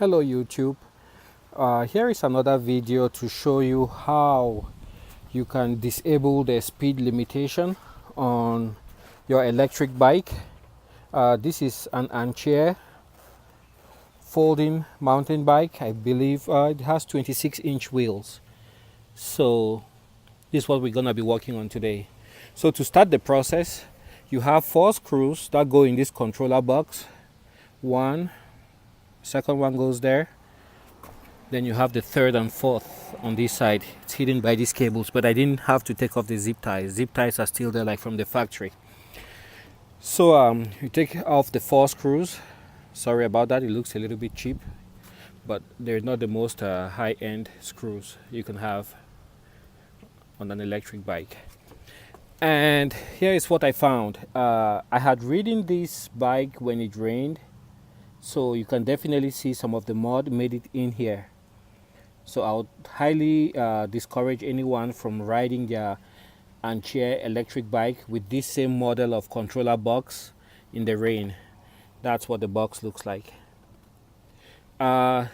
Hello YouTube. Here is another video to show you how you can disable the speed limitation on your electric bike. This is an ANCHEER folding mountain bike. I believe it has 26-inch wheels. So this is what we're going to be working on today. So to start the process, you have 4 screws that go in this controller box. One, second one goes there. Then you have the third and fourth on this side. It's hidden by these cables, but I didn't have to take off the zip ties. Zip ties are still there, like from the factory. So you take off the 4 screws. Sorry about that, it looks a little bit cheap, but they're not the most high-end screws you can have on an electric bike. And here is what I found. I had ridden this bike when it rained, so you can definitely see some of the mud made it in here. So I would highly discourage anyone from riding their ANCHEER electric bike with this same model of controller box in the rain. That's what the box looks like.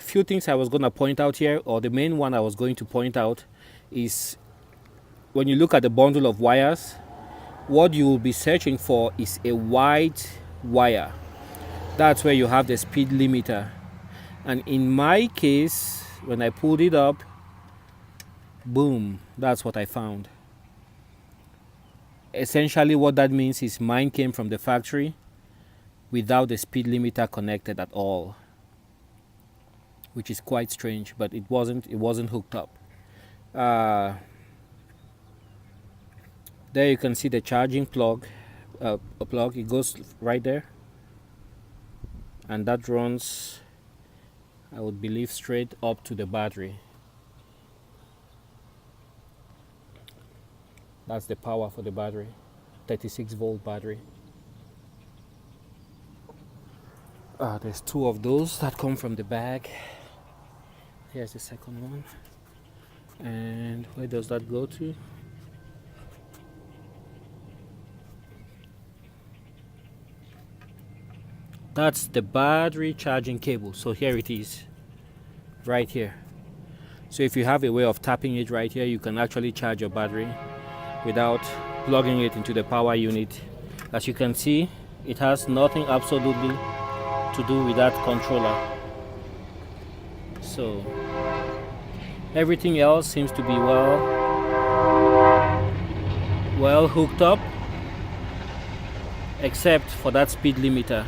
Few things I was going to point out here, or the main one I was going to point out, is when you look at the bundle of wires, what you will be searching for is a white wire. That's where you have the speed limiter. And in my case, when I pulled it up, boom, that's what I found. Essentially what that means is mine came from the factory without the speed limiter connected at all, which is quite strange, but it wasn't hooked up. There you can see the charging plug. It goes right there, and that runs, I would believe, straight up to the battery. That's the power for the battery, 36-volt battery. There's 2 of those that come from the bag. Here's the second one. And where does that go to? That's the battery charging cable. So here it is, right here. So if you have a way of tapping it right here, you can actually charge your battery without plugging it into the power unit. As you can see, it has nothing absolutely to do with that controller. So everything else seems to be well hooked up, except for that speed limiter.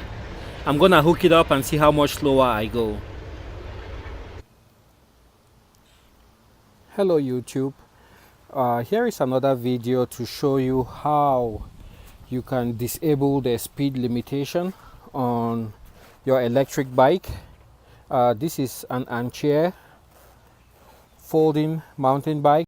I'm gonna hook it up and see how much slower I go. Hello YouTube. Here is another video to show you how you can disable the speed limitation on your electric bike. This is an ANCHEER folding mountain bike.